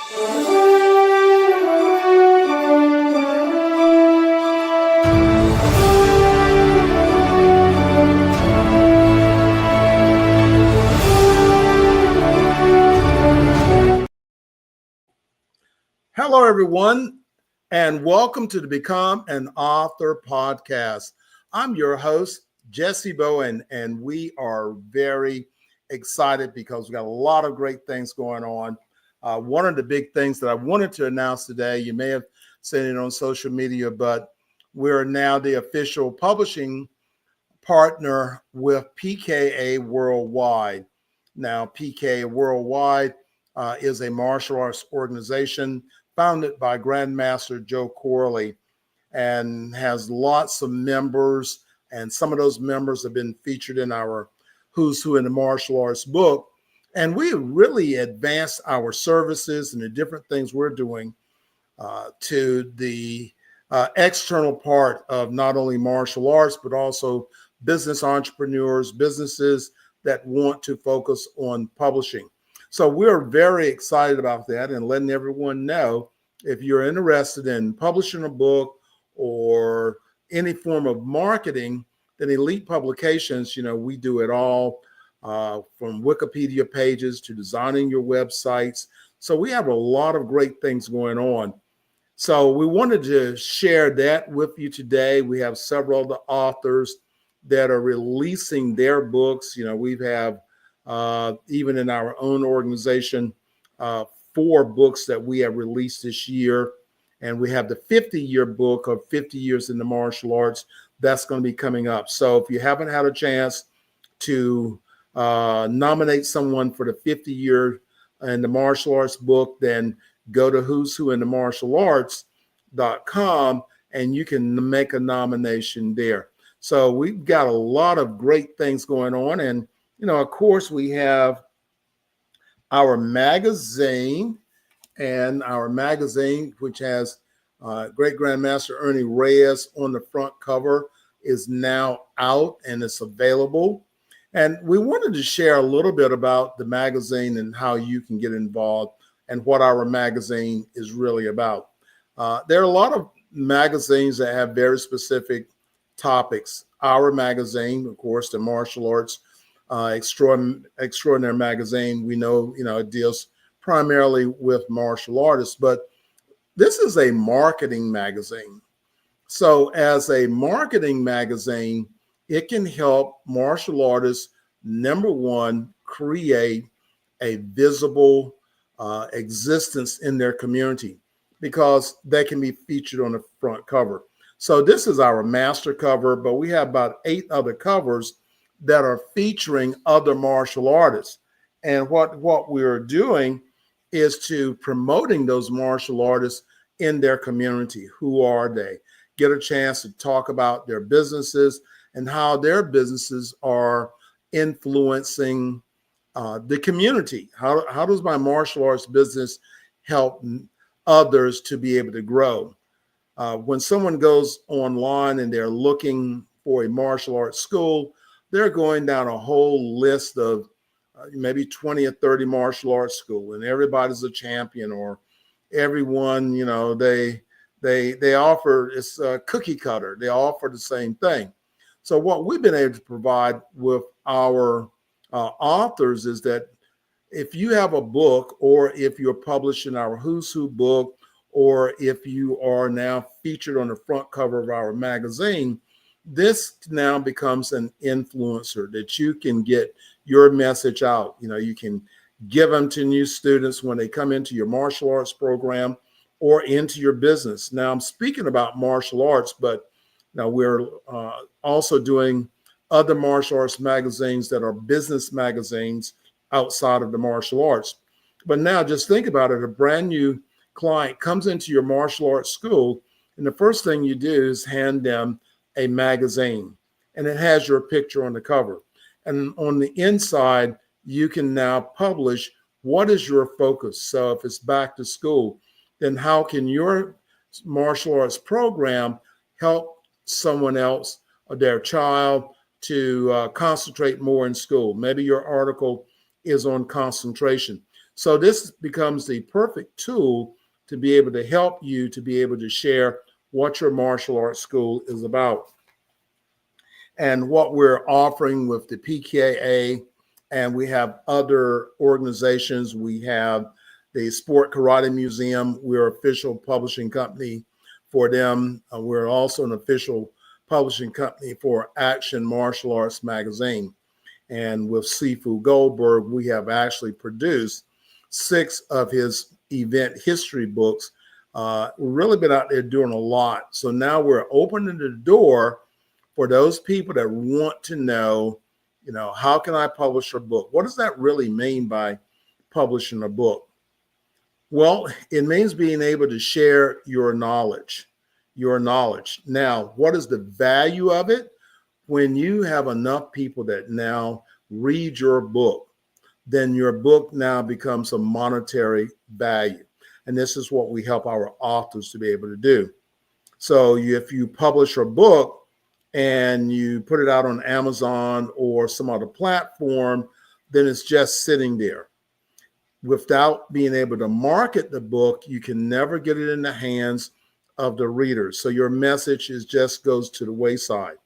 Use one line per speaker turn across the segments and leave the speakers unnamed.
Hello, everyone, and welcome to the Become an Author podcast. I'm your host, Jessie Bowen, and we are very excited because we got a lot of great things going on. One of the big things that I wanted to announce today, you may have seen it on social media, but we're now the official publishing partner with PKA Worldwide. Now, PKA Worldwide is a martial arts organization founded by Grandmaster Joe Corley and has lots of members. And some of those members have been featured in our Who's Who in the Martial Arts book. And we really advanced our services and the different things we're doing to the external part of not only martial arts, but also business entrepreneurs, businesses that want to focus on publishing. So we're very excited about that and letting everyone know if you're interested in publishing a book or any form of marketing, then Elite Publications, we do it all from Wikipedia pages to designing your websites. So we have a lot of great things going on. So we wanted to share that with you today. We have several of the authors that are releasing their books. We have even in our own organization, 4 books that we have released this year. And we have the 50-year book of 50 years in the martial arts. That's going to be coming up. So if you haven't had a chance to nominate someone for the 50-year in the martial arts book, then go to who's who in the martial arts.com and you can make a nomination there. So we've got a lot of great things going on. And of course, we have our magazine, which has Great Grandmaster Ernie Reyes on the front cover, is now out and it's available. And we wanted to share a little bit about the magazine and how you can get involved and what our magazine is really about. There are a lot of magazines that have very specific topics. Our magazine, of course, the Martial Arts Extraordinaire Magazine, we know, it deals primarily with martial artists, but this is a marketing magazine. So as a marketing magazine, it can help martial artists, number one, create a visible existence in their community because they can be featured on the front cover. So this is our master cover, but we have about 8 other covers that are featuring other martial artists. And what we're doing is to promoting those martial artists in their community. Who are they? Get a chance to talk about their businesses and how their businesses are influencing the community. How does my martial arts business help others to be able to grow? When someone goes online and they're looking for a martial arts school, they're going down a whole list of maybe 20 or 30 martial arts school, and everybody's a champion, or everyone, they offer, it's a cookie cutter. They offer the same thing. So what we've been able to provide with our authors is that if you have a book, or if you're publishing our Who's Who book, or if you are now featured on the front cover of our magazine, this now becomes an influencer that you can get your message out. You can give them to new students when they come into your martial arts program or into your business. Now, I'm speaking about martial arts, but now we're also doing other martial arts magazines that are business magazines outside of the martial arts. But now just think about it. A brand new client comes into your martial arts school, and the first thing you do is hand them a magazine, and it has your picture on the cover. And on the inside, you can now publish what is your focus. So if it's back to school, then how can your martial arts program help someone else or their child to concentrate more in school? Maybe your article is on concentration. So this becomes the perfect tool to be able to help you to be able to share what your martial arts school is about. And what we're offering with the PKA, and we have other organizations. We have the Sport Karate Museum. We're official publishing company for them. We're also an official publishing company for Action Martial Arts Magazine. And with Sifu Goldberg, we have actually produced 6 of his event history books. We've really been out there doing a lot. So now we're opening the door for those people that want to know, how can I publish a book? What does that really mean by publishing a book? Well, it means being able to share your knowledge. Now, what is the value of it? When you have enough people that now read your book, then your book now becomes a monetary value. And this is what we help our authors to be able to do. So if you publish a book and you put it out on Amazon or some other platform, then it's just sitting there. Without being able to market the book, you can never get it in the hands of the readers. So your message just goes to the wayside.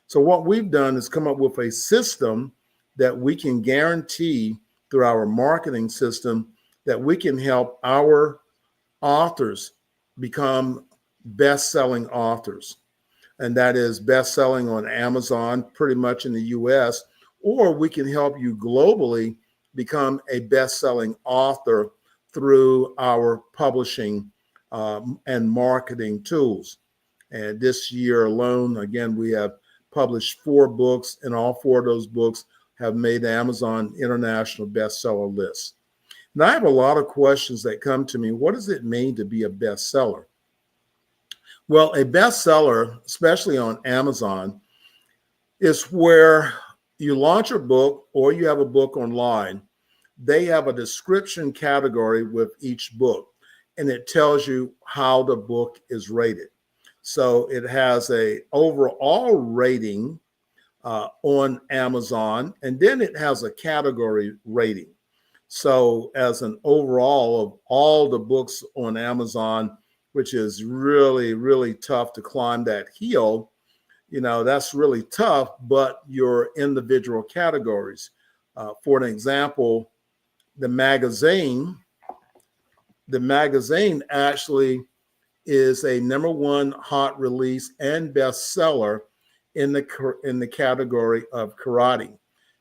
So what we've done is come up with a system that we can guarantee through our marketing system that we can help our authors become best-selling authors. And that is best-selling on Amazon, pretty much in the US, or we can help you globally become a best-selling author through our publishing and marketing tools. And this year alone, again, we have published 4 books, and all 4 of those books have made the Amazon International bestseller list. Now, I have a lot of questions that come to me. What does it mean to be a bestseller? Well, a bestseller, especially on Amazon, is where you launch a book or you have a book online. They have a description category with each book, and it tells you how the book is rated. So it has an overall rating on Amazon, and then it has a category rating. So as an overall of all the books on Amazon, which is really, really tough to climb that hill, that's really tough, but your individual categories. For an example, the magazine actually is a #1 hot release and bestseller in the category of karate.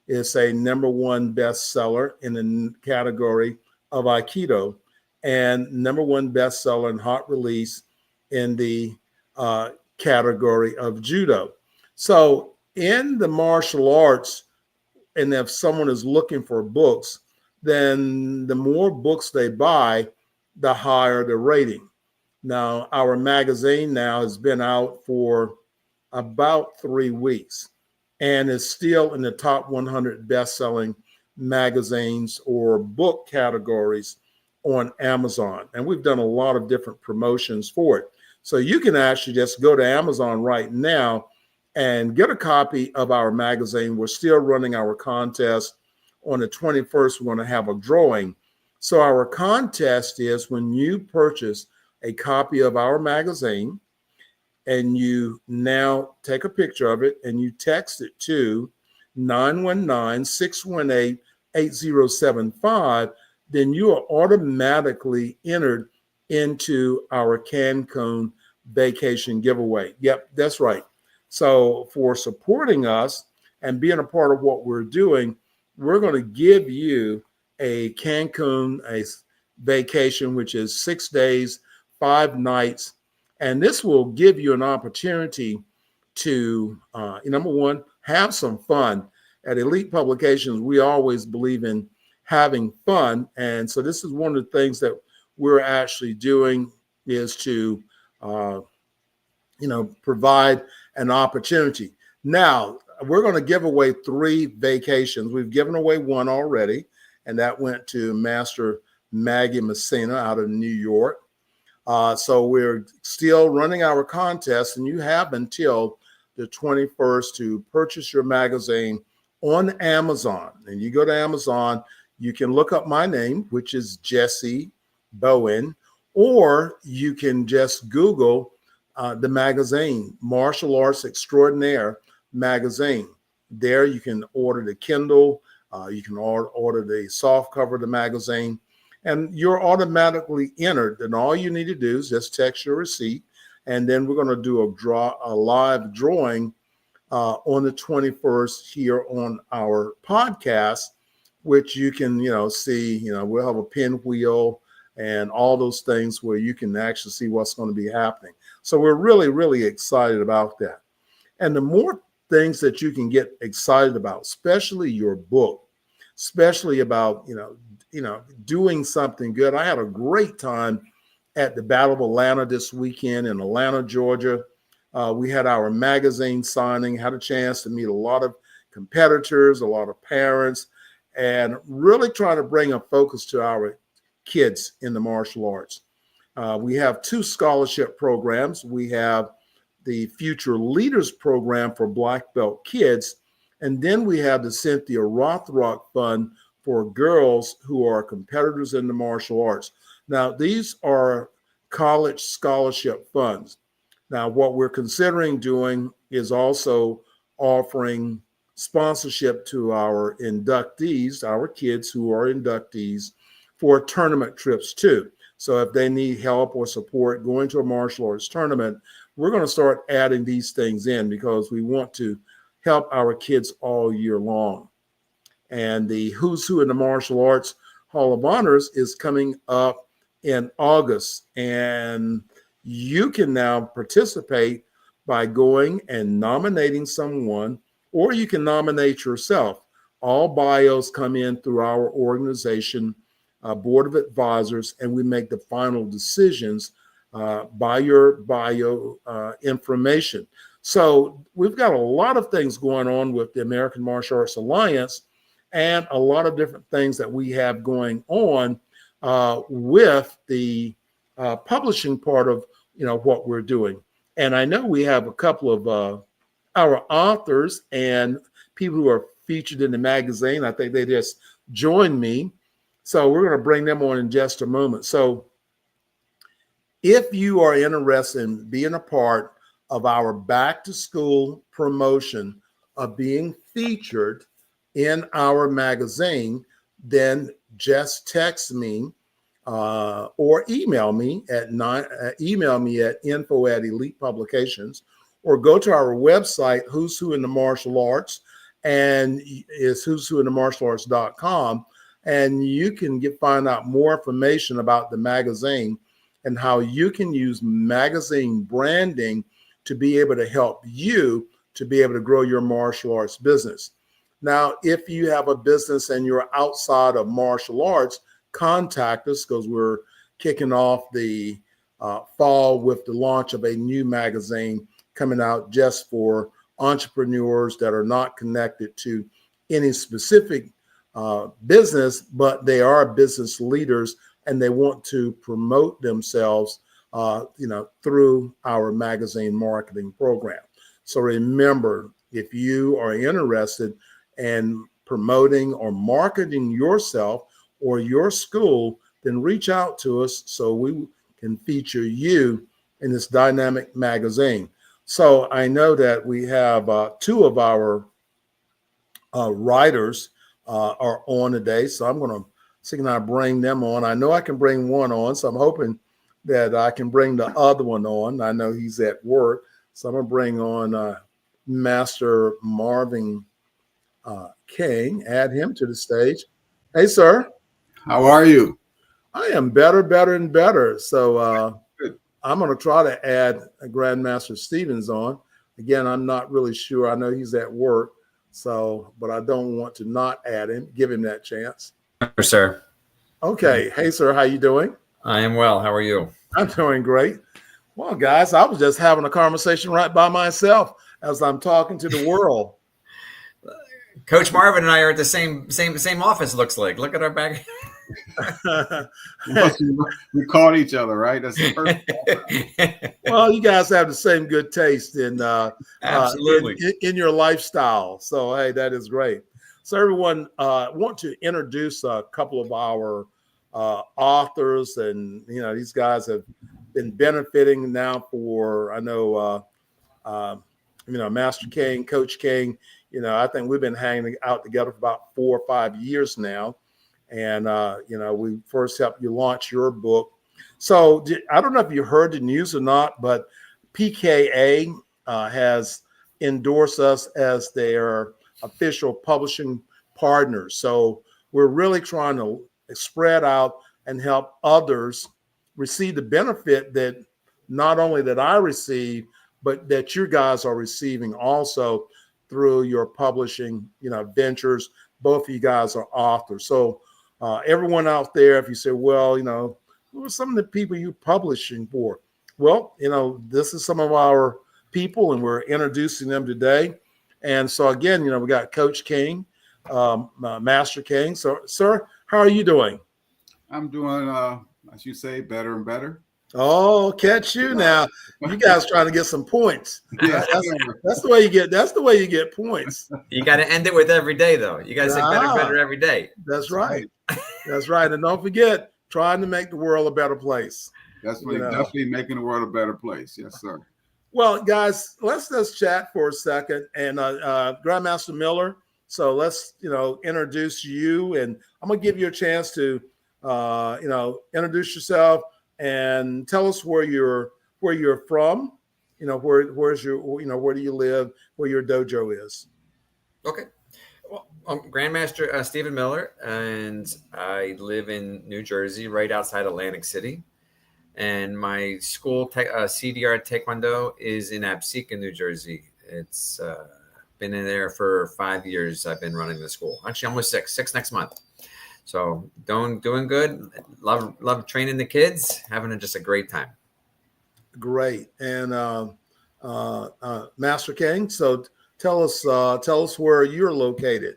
It's a #1 bestseller in the category of Aikido, and #1 bestseller and hot release in the category of judo. So in the martial arts, and if someone is looking for books, then the more books they buy, the higher the rating. Now, our magazine now has been out for about 3 weeks and is still in the top 100 best-selling magazines or book categories on Amazon. And we've done a lot of different promotions for it. So you can actually just go to Amazon right now and get a copy of our magazine. We're still running our contest. On the 21st, we're going to have a drawing. So our contest is when you purchase a copy of our magazine and you now take a picture of it and you text it to 919-618-8075, then you are automatically entered into our Cancun vacation giveaway. Yep, that's right. So for supporting us and being a part of what we're doing, we're going to give you a Cancun vacation, which is 6 days, 5 nights. And this will give you an opportunity to, #1, have some fun. At Elite Publications, we always believe in having fun. And so this is one of the things that we're actually doing is to, provide an opportunity. Now, we're going to give away 3 vacations. We've given away 1 already, and that went to Master Maggie Messina out of New York. So we're still running our contest, and you have until the 21st to purchase your magazine on Amazon. And you go to Amazon, you can look up my name, which is Jessie Bowen, or you can just Google the magazine, Martial Arts Extraordinaire Magazine. There you can order the Kindle, you can order the soft cover of the magazine, and you're automatically entered. And all you need to do is just text your receipt, and then we're going to do a live drawing on the 21st here on our podcast, which you can, see, we'll have a pinwheel and all those things where you can actually see what's going to be happening. So we're really, really excited about that. And the more things that you can get excited about, especially your book, especially about, doing something good. I had a great time at the Battle of Atlanta this weekend in Atlanta, Georgia. We had our magazine signing, had a chance to meet a lot of competitors, a lot of parents, and really try to bring a focus to our kids in the martial arts. We have 2 scholarship programs. We have the Future Leaders Program for Black Belt kids, and then we have the Cynthia Rothrock Fund for girls who are competitors in the martial arts. Now, these are college scholarship funds. Now, what we're considering doing is also offering sponsorship to our inductees, our kids who are inductees, for tournament trips too. So if they need help or support going to a martial arts tournament, we're going to start adding these things in because we want to help our kids all year long. And the Who's Who in the Martial Arts Hall of Honors is coming up in August. And you can now participate by going and nominating someone, or you can nominate yourself. All bios come in through our organization, board of advisors, and we make the final decisions by your bio information. So we've got a lot of things going on with the American Martial Arts Alliance and a lot of different things that we have going on with the publishing part of what we're doing. And I know we have a couple of our authors and people who are featured in the magazine. I think they just joined me. So we're going to bring them on in just a moment. So if you are interested in being a part of our back to school promotion of being featured in our magazine, then just text me or email me at info@Elite Publications, or go to our website, Who's Who in the Martial Arts, and it's who's who in the martial arts.com, and you can find out more information about the magazine and how you can use magazine branding to be able to help you to be able to grow your martial arts business. Now, if you have a business and you're outside of martial arts, contact us, because we're kicking off the fall with the launch of a new magazine coming out just for entrepreneurs that are not connected to any specific business, but they are business leaders and they want to promote themselves, through our magazine marketing program. So remember, if you are interested in promoting or marketing yourself or your school, then reach out to us so we can feature you in this dynamic magazine. So I know that we have 2 of our writers are on today. So I'm going to see can I bring them on. I know I can bring one on, so I'm hoping that I can bring the other one on. I know he's at work, so I'm going to bring on Master Marvin King, add him to the stage. Hey, sir.
How are you?
I am better, and better. So I'm going to try to add Grandmaster Stevens on. Again, I'm not really sure. I know he's at work, but I don't want to not add him. Give him that chance.
Sir.
Okay. Hey, sir. How you doing?
I am well. How are you?
I'm doing great. Well, guys, I was just having a conversation right by myself as I'm talking to the world.
Coach Marvin and I are at the same office. Looks like. Look at our back.
We caught each other, right? That's the first.
Well, you guys have the same good taste in
absolutely
in your lifestyle. So hey, that is great. So everyone, want to introduce a couple of our authors, and these guys have been benefiting now for Master King, Coach King. I think we've been hanging out together for about 4 or 5 years now, and we first helped you launch your book. So I don't know if you heard the news or not, but PKA has endorsed us as their official publishing partners. So we're really trying to spread out and help others receive the benefit that not only that I receive, but that you guys are receiving also through your publishing, ventures. Both of you guys are authors. So everyone out there, if you say, well, who are some of the people you're publishing for? Well, this is some of our people, and we're introducing them today. And so again, we got Coach King, Master King. So, sir, how are you doing?
I'm doing, as you say, better and better.
Oh, catch you now! You guys trying to get some points.
Yeah,
that's the way you get. That's the way you get points.
You got to end it with every day, though. You got to say better every day.
That's right. That's right. And don't forget, trying to make the world a better place.
That's definitely making the world a better place. Yes, sir.
Well, guys, let's just chat for a second. And Grandmaster Miller, so let's introduce you, and I'm gonna give you a chance to introduce yourself and tell us where you're from. Where's your where do you live, where your dojo is.
Okay. Well, I'm Grandmaster Stephen Miller, and I live in New Jersey, right outside Atlantic City. And my school, CDR Taekwondo, is in Absecon, New Jersey. It's been in there for 5 years. I've been running the school. Actually, almost six next month. So doing good. Love training the kids. Having just a great time. Great.
And Master King, so tell us where you're located.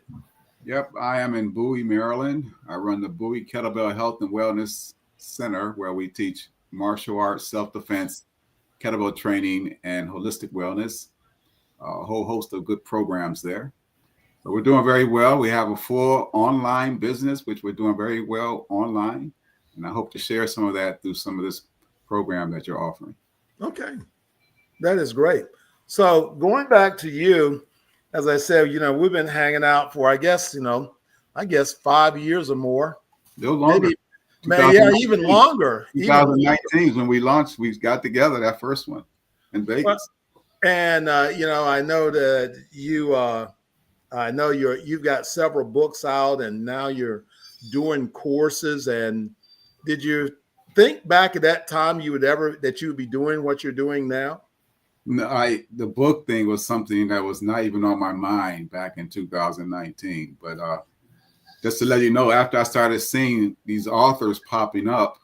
Yep, I am in Bowie, Maryland. I run the Bowie Kettlebell Health and Wellness Center, where we teach martial arts, self-defense, kettlebell training, and holistic wellness. A whole host of good programs there. So we're doing very well. We have a full online business, which we're doing very well online. And I hope to share some of that through some of this program that you're offering.
Okay. That is great. So going back to you, as I said, we've been hanging out for, I guess 5 years or more.
No longer.
Maybe even longer.
2019 when we launched, we got together that first one in Vegas.
Well, and I know that you've got several books out, and now you're doing courses. And did you think back at that time that you would be doing what you're doing now?
No, the book thing was something that was not even on my mind back in 2019. But just to let you know, after I started seeing these authors popping up,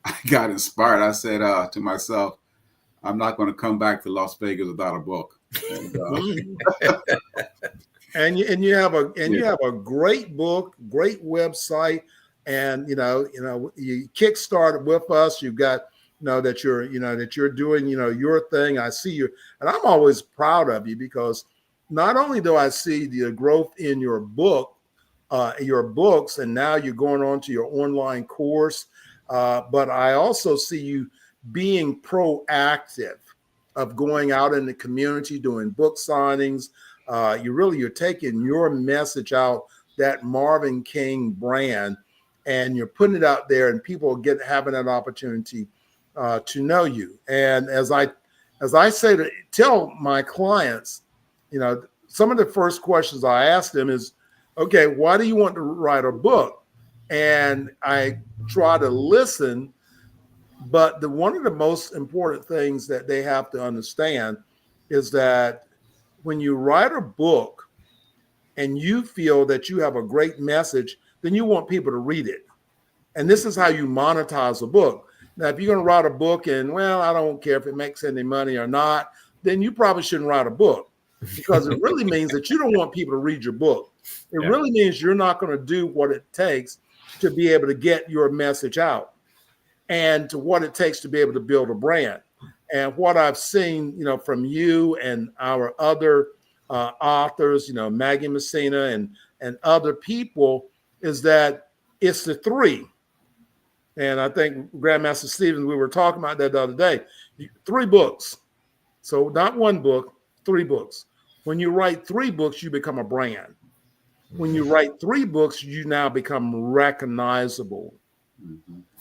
I got inspired. I said to myself, I'm not going to come back to Las Vegas without a book.
And, you have a great book, great website, and you kickstarted with us. You've got that you're doing your thing. I see you, and I'm always proud of you, because not only do I see the growth in your books, and now you're going on to your online course, but I also see you being proactive of going out in the community, doing book signings. You're taking your message out, that Marvin King brand, and you're putting it out there, and people having that opportunity to know you. And as I say to tell my clients, some of the first questions I ask them is, okay, why do you want to write a book? And I try to listen, but one of the most important things that they have to understand is that when you write a book and you feel that you have a great message, then you want people to read it. And this is how you monetize a book. Now, if you're going to write a book and, well, I don't care if it makes any money or not, then you probably shouldn't write a book, because it really means that you don't want people to read your book. It really means you're not going to do what it takes to be able to get your message out, and to what it takes to be able to build a brand. And what I've seen, from you and our other authors, Maggie Messina and and other people is that it's the three. And I think Grandmaster Stevens, we were talking about that the other day. 3 books. So not 1 book, 3 books. When you write 3 books, you become a brand. When you write 3 books, you now become recognizable.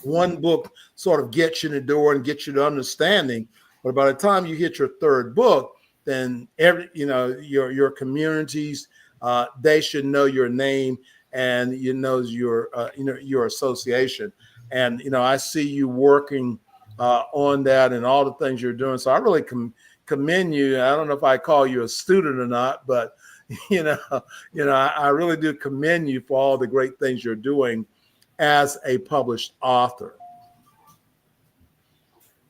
1 book sort of gets you in the door and gets you to understanding. But by the time you hit your 3rd book, then your communities, they should know your name and your association. And I see you working on that and all the things you're doing. So I really commend you. I don't know if I call you a student or not, but I really do commend you for all the great things you're doing as a published author.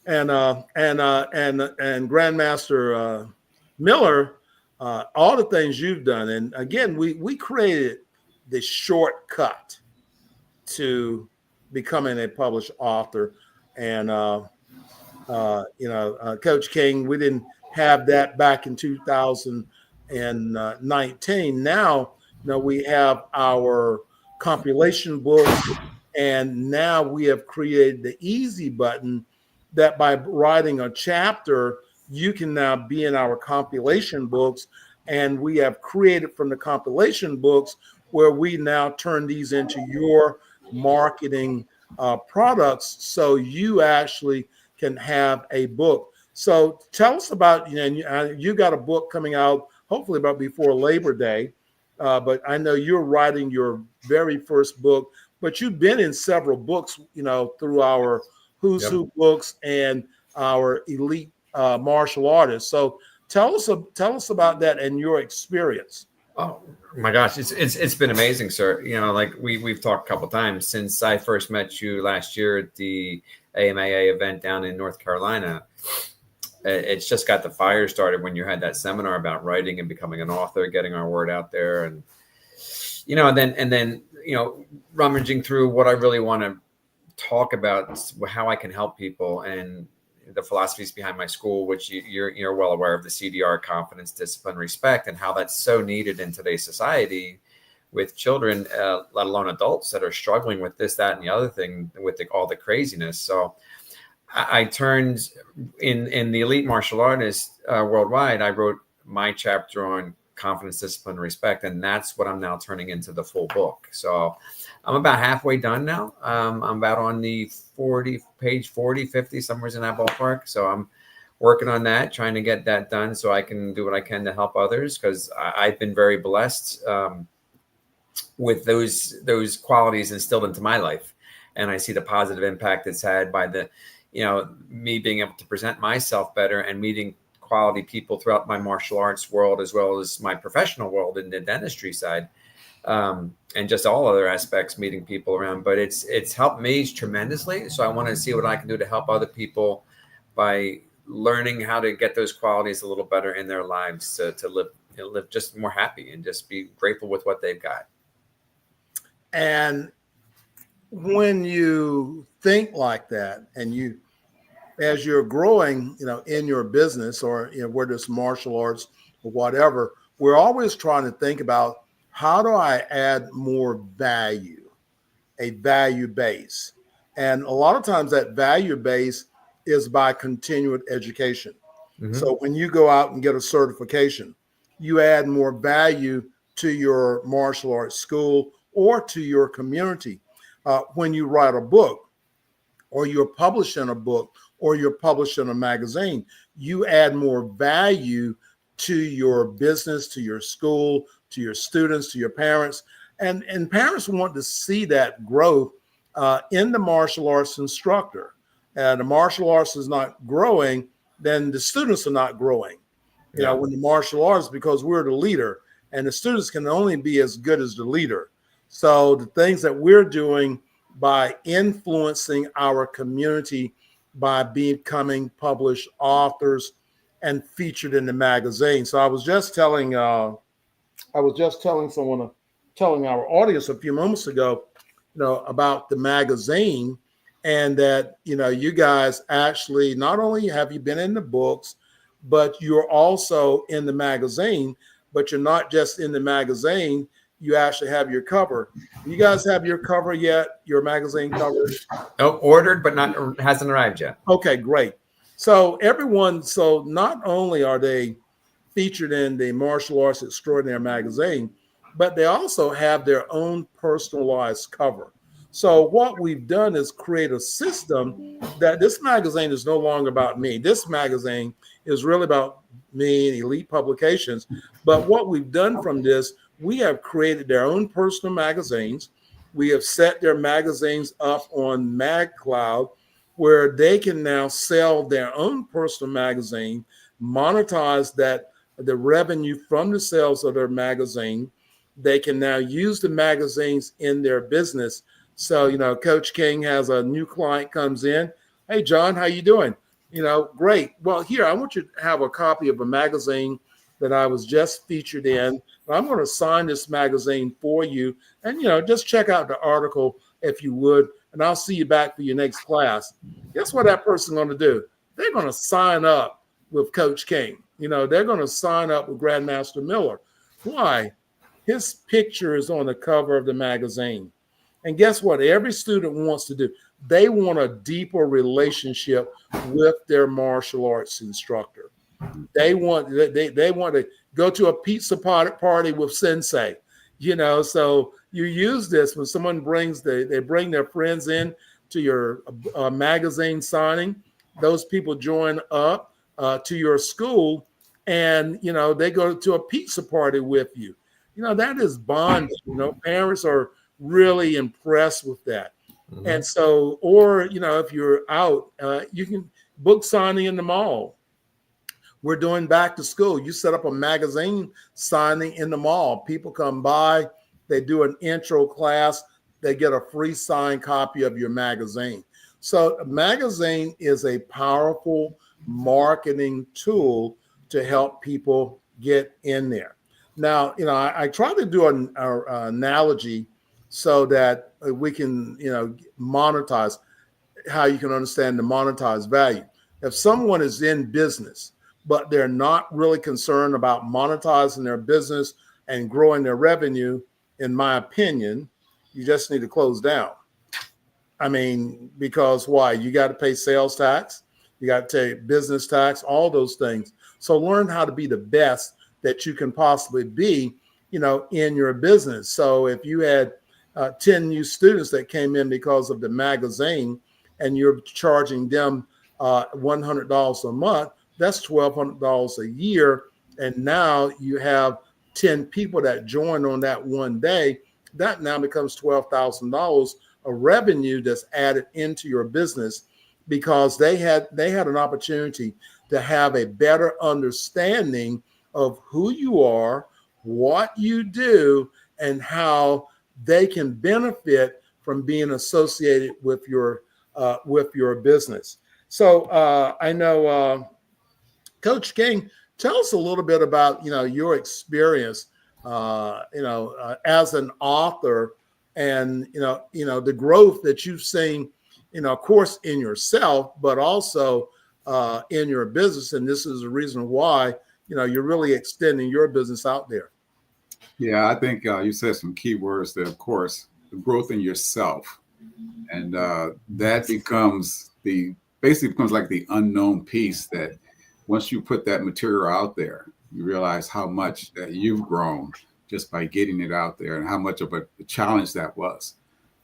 And Grandmaster Miller, all the things you've done. And again, we created the shortcut to becoming a published author. And Coach King, we didn't have that back in 2019. Now, we have our compilation books, and now we have created the easy button that by writing a chapter, you can now be in our compilation books. And we have created from the compilation books where we now turn these into your marketing products, so you actually can have a book. So tell us about, you got a book coming out hopefully about before Labor Day, but I know you're writing your very first book, but you've been in several books, through our Who's Who books and our elite martial artists. So tell us about that and your experience.
Oh my gosh, it's been amazing, sir. Like we've talked a couple times since I first met you last year at the AMAA event down in North Carolina. It's just got the fire started when you had that seminar about writing and becoming an author, getting our word out there, and then rummaging through what I really want to talk about, how I can help people, and the philosophies behind my school, which you're well aware of, the CDR, confidence, discipline, respect, and how that's so needed in today's society with children, let alone adults that are struggling with this, that, and the other thing with all the craziness. So I turned in the elite martial artists worldwide. I wrote my chapter on confidence, discipline, respect, and that's what I'm now turning into the full book. So I'm about halfway done now. I'm about on the page 40, 50, somewhere in that ballpark. So I'm working on that, trying to get that done so I can do what I can to help others, because I've been very blessed with those qualities instilled into my life. And I see the positive impact it's had by me being able to present myself better and meeting quality people throughout my martial arts world, as well as my professional world in the dentistry side. And just all other aspects, meeting people around. But it's helped me tremendously. So I want to see what I can do to help other people by learning how to get those qualities a little better in their lives, to live just more happy and just be grateful with what they've got.
And when you think like that, and as you're growing, in your business or whether it's martial arts or whatever, we're always trying to think about, how do I add more value, a value base? And a lot of times that value base is by continued education. Mm-hmm. So when you go out and get a certification, you add more value to your martial arts school or to your community. When you write a book, or you're publishing a book, or you're publishing a magazine, you add more value to your business, to your school, to your students, to your parents. And parents want to see that growth in the martial arts instructor. And the martial arts is not growing, then the students are not growing. When the martial arts, because we're the leader, and the students can only be as good as the leader. So the things that we're doing by influencing our community, by becoming published authors and featured in the magazine. So I was just telling our audience a few moments ago, about the magazine, and that, you guys actually, not only have you been in the books, but you're also in the magazine, but you're not just in the magazine, you actually have your cover. You guys have your cover yet? Your magazine cover?
Oh, ordered, but not hasn't arrived yet.
Okay, great. So not only are they featured in the Martial Arts Extraordinaire Magazine, but they also have their own personalized cover. So what we've done is create a system that this magazine is no longer about me. This magazine is really about me and Elite Publications. But what we've done from this, we have created their own personal magazines. We have set their magazines up on MagCloud, where they can now sell their own personal magazine, monetize the revenue from the sales of their magazine. They can now use the magazines in their business. So, Coach King has a new client comes in. Hey, John, how you doing? Great. Well, here, I want you to have a copy of a magazine that I was just featured in. I'm going to sign this magazine for you. And, just check out the article if you would, and I'll see you back for your next class. Guess what that person's going to do? They're going to sign up with Coach King. They're going to sign up with Grandmaster Miller. Why? His picture is on the cover of the magazine. And guess what? Every student wants to do. They want a deeper relationship with their martial arts instructor. They want to go to a pizza party with Sensei. So you use this when someone they bring their friends in to your magazine signing. Those people join up to your school, and they go to a pizza party with you. That is bonding. Parents are really impressed with that. Mm-hmm. And so, or if you're out, you can book signing in the mall. We're doing back to school. You set up a magazine signing in the mall. People come by, they do an intro class, they get a free signed copy of your magazine. So a magazine is a powerful marketing tool to help people get in there. Now, I try to do an analogy so that we can, monetize, how you can understand the monetized value. If someone is in business, but they're not really concerned about monetizing their business and growing their revenue, in my opinion, you just need to close down. I mean, because why? You got to pay sales tax, you got to take business tax, all those things. So learn how to be the best that you can possibly be, in your business. So if you had 10 new students that came in because of the magazine and you're charging them $100 a month, that's $1,200 a year. And now you have 10 people that join on that one day. That now becomes $12,000 of revenue that's added into your business because they had an opportunity to have a better understanding of who you are, what you do, and how they can benefit from being associated with your business. So I know, Coach King, tell us a little bit about your experience, as an author, and the growth that you've seen, of course, in yourself, but also in your business. And this is the reason why you're really extending your business out there.
Yeah, I think you said some key words there. Of course, the growth in yourself, and that basically becomes like the unknown piece that once you put that material out there, you realize how much that you've grown just by getting it out there and how much of a challenge that was.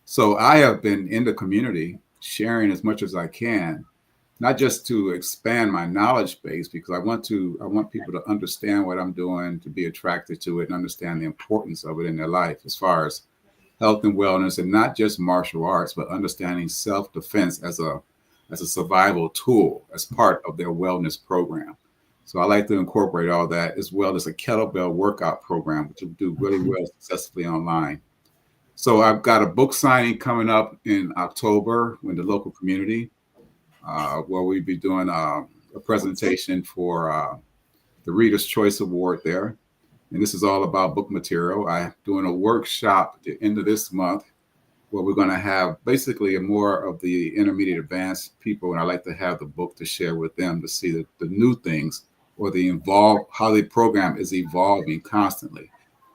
So I have been in the community sharing as much as I can, not just to expand my knowledge base, because I want people to understand what I'm doing, to be attracted to it and understand the importance of it in their life as far as health and wellness, and not just martial arts, but understanding self-defense as a survival tool as part of their wellness program. So I like to incorporate all that, as well as a kettlebell workout program, which will do really well successfully online. So I've got a book signing coming up in October in the local community, where we'll be doing a presentation for the Reader's Choice Award there. And this is all about book material. I'm doing a workshop at the end of this month where we're going to have basically more of the intermediate advanced people. And I like to have the book to share with them to see the new things or how the program is evolving constantly.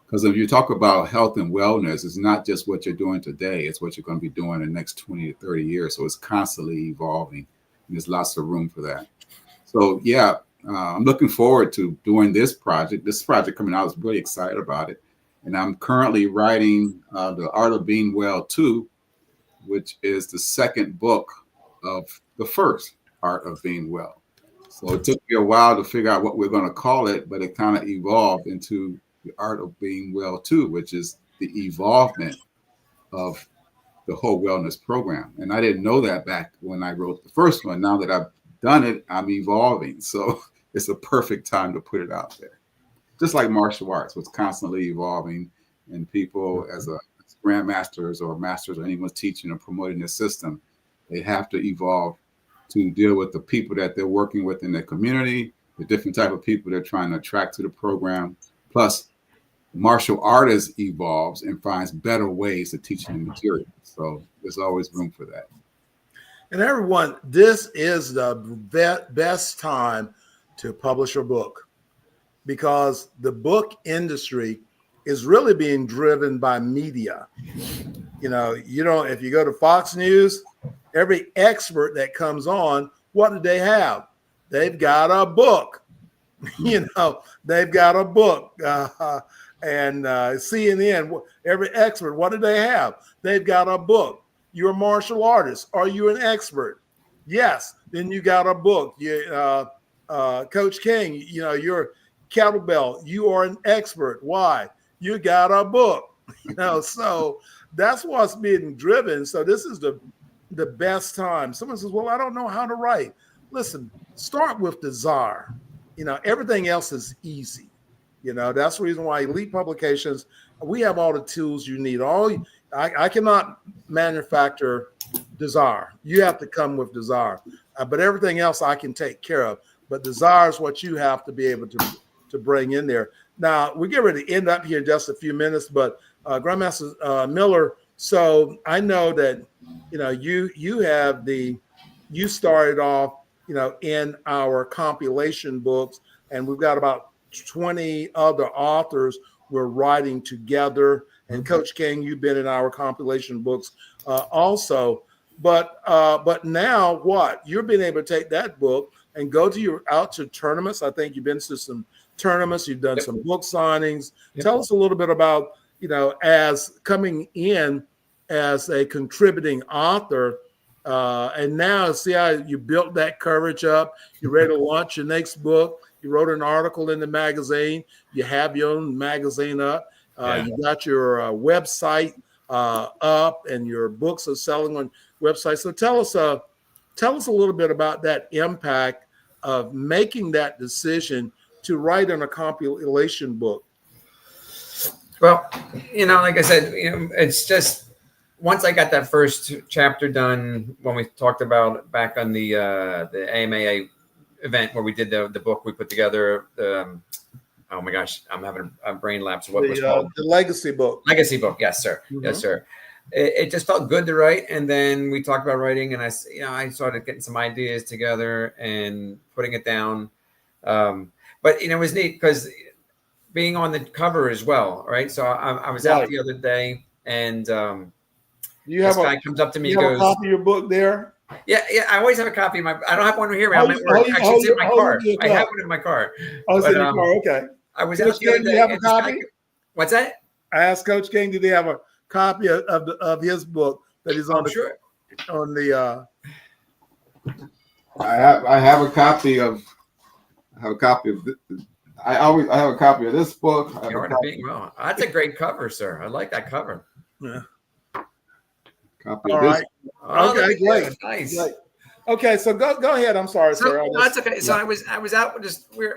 Because if you talk about health and wellness, it's not just what you're doing today, it's what you're going to be doing in the next 20 to 30 years. So it's constantly evolving. And there's lots of room for that. So yeah, I'm looking forward to doing this project. This project coming out, I was really excited about it. And I'm currently writing The Art of Being Well 2, which is the second book of the first Art of Being Well. So it took me a while to figure out what we're going to call it, but it kind of evolved into The Art of Being Well 2, which is the evolvement of the whole wellness program. And I didn't know that back when I wrote the first one. Now that I've done it, I'm evolving. So it's a perfect time to put it out there. Just like martial arts was constantly evolving, and people as grandmasters or masters or anyone's teaching or promoting the system, they have to evolve to deal with the people that they're working with in their community, the different type of people they're trying to attract to the program. Plus, martial artist evolves and finds better ways of teaching the material. So there's always room for that.
And everyone, this is the best time to publish a book, because the book industry is really being driven by media. If you go to Fox News, every expert that comes on, what do they have? They've got a book. They've got a book. And CNN, every expert, what do they have? They've got a book. You're a martial artist. Are you an expert? Yes. Then you got a book. Coach King, you're kettlebell. You are an expert. Why? You got a book. So that's what's being driven. So this is the best time. Someone says, well, I don't know how to write. Listen, start with desire. Everything else is easy. That's the reason why Elite Publications, we have all the tools you need. I cannot manufacture desire. You have to come with desire. But everything else I can take care of. But desire is what you have to be able to bring in there. Now, we get ready to end up here in just a few minutes, but Grandmaster Miller, so I know that, you started off, in our compilation books, and we've got about 20 other authors we're writing together. And Coach King, you've been in our compilation books also. But now what? You're being able to take that book and go out to tournaments. I think you've been to some tournaments. You've done some book signings. Tell us a little bit about, as coming in as a contributing author, and now see how you built that courage up. You're ready to launch your next book. You wrote an article in the magazine. You have your own magazine up. You got your website up, and your books are selling on websites. So tell us a little bit about that impact of making that decision to write in a compilation book.
Well, like I said, it's just once I got that first chapter done, when we talked about back on the AMA event where we did the book we put together. Oh my gosh, I'm having a brain lapse. What was called
the Legacy book?
Legacy book, yes, sir. Mm-hmm. Yes, sir. It just felt good to write, and then we talked about writing, and I started getting some ideas together and putting it down. But it was neat because being on the cover as well, right? So I was out the other day, and this guy comes up to me and goes,
"You have a copy of your book there?"
Yeah, I always have a copy of my. I don't have one here. I'm at work. Actually, it's in my car. I have one in my car.
Oh, it's in your car. Okay.
I was out the other day.
Do you have a copy?
What's that?
I asked Coach King, "Did he have a copy of his book that he's on on the?"
I have a copy of. I have a copy of. I have a copy of this book.
That's a great cover, sir. I like that cover.
Yeah.
Copy
All
of this.
Right. Okay, great.
Nice.
Great. Okay, so go ahead. I'm sorry, sir.
That's okay. So I was out.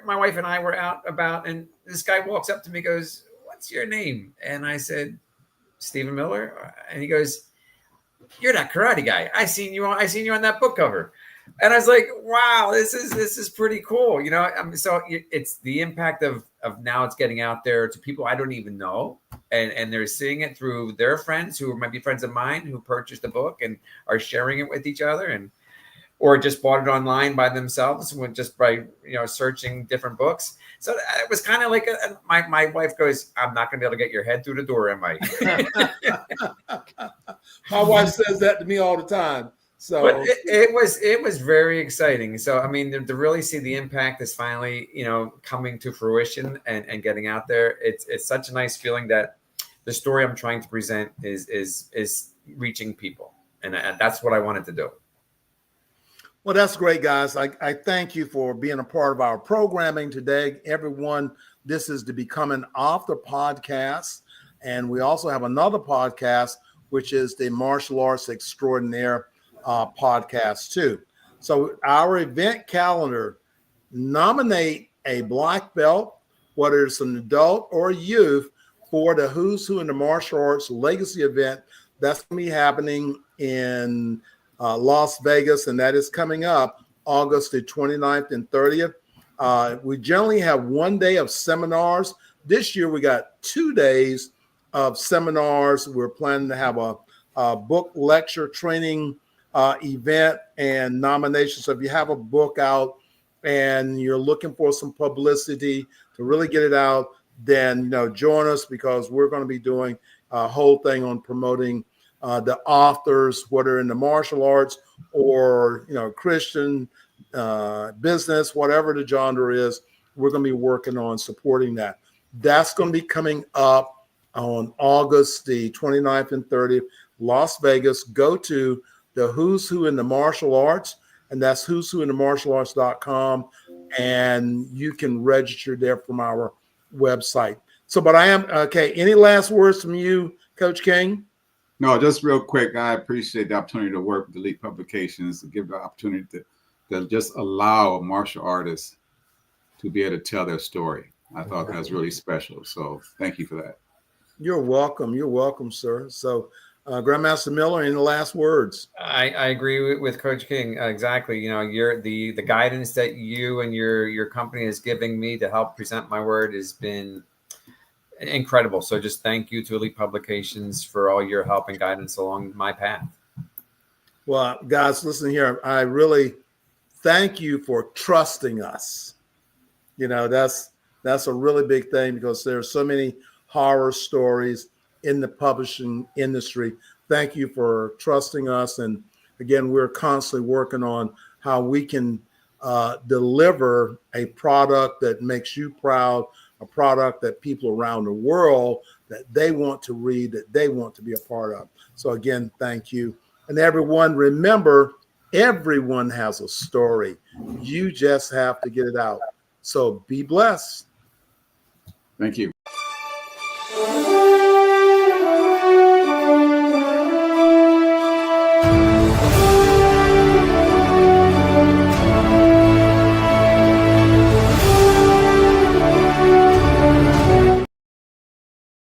My wife and I were out about, and this guy walks up to me, goes, "What's your name?" And I said, "Stephen Miller." And he goes, "You're that karate guy. I seen you on that book cover." And I was like, "Wow, this is pretty cool." So it's the impact of now it's getting out there to people I don't even know, and they're seeing it through their friends who might be friends of mine who purchased the book and are sharing it with each other. And or just bought it online by themselves just by searching different books. So it was kind of like my wife goes, "I'm not going to be able to get your head through the door, am I?"
My wife says that to me all the time. So,
but it was very exciting. So I mean, to really see the impact is finally coming to fruition and getting out there. It's such a nice feeling that the story I'm trying to present is reaching people, and that's what I wanted to do.
Well, that's great, guys. I thank you for being a part of our programming today. Everyone, this is the Becoming Author podcast. And we also have another podcast, which is the Martial Arts Extraordinaire podcast too. So our event calendar, nominate a black belt, whether it's an adult or youth, for the Who's Who in the Martial Arts Legacy event. That's going to be happening in Las Vegas, and that is coming up August the 29th and 30th. We generally have one day of seminars. This year we got 2 days of seminars. We're planning to have a book lecture training event and nomination. So if you have a book out and you're looking for some publicity to really get it out, then join us, because we're going to be doing a whole thing on promoting the authors, whether in the martial arts or Christian business, whatever the genre is. We're going to be working on supporting that. That's going to be coming up on August the 29th and 30th, Las Vegas. Go to the Who's Who in the Martial Arts, and that's who's who in the martial arts.com, and you can register there from our website. So, but I am okay. Any last words from you, Coach King?
No, just real quick. I appreciate the opportunity to work with Elite Publications, to give the opportunity to just allow martial artists to be able to tell their story. I thought that was really special. So thank you for that.
You're welcome. You're welcome, sir. So Grandmaster Miller, any last words?
I agree with Coach King. Exactly. You're the guidance that you and your company is giving me to help present my word has been incredible. So just thank you to Elite Publications for all your help and guidance along my path.
Well, guys, listen here. I really thank you for trusting us. That's a really big thing, because there are so many horror stories in the publishing industry. Thank you for trusting us. And again, we're constantly working on how we can deliver a product that makes you proud, a product that people around the world, that they want to read, that they want to be a part of. So again, thank you. And everyone, remember, everyone has a story. You just have to get it out. So be blessed.
Thank you.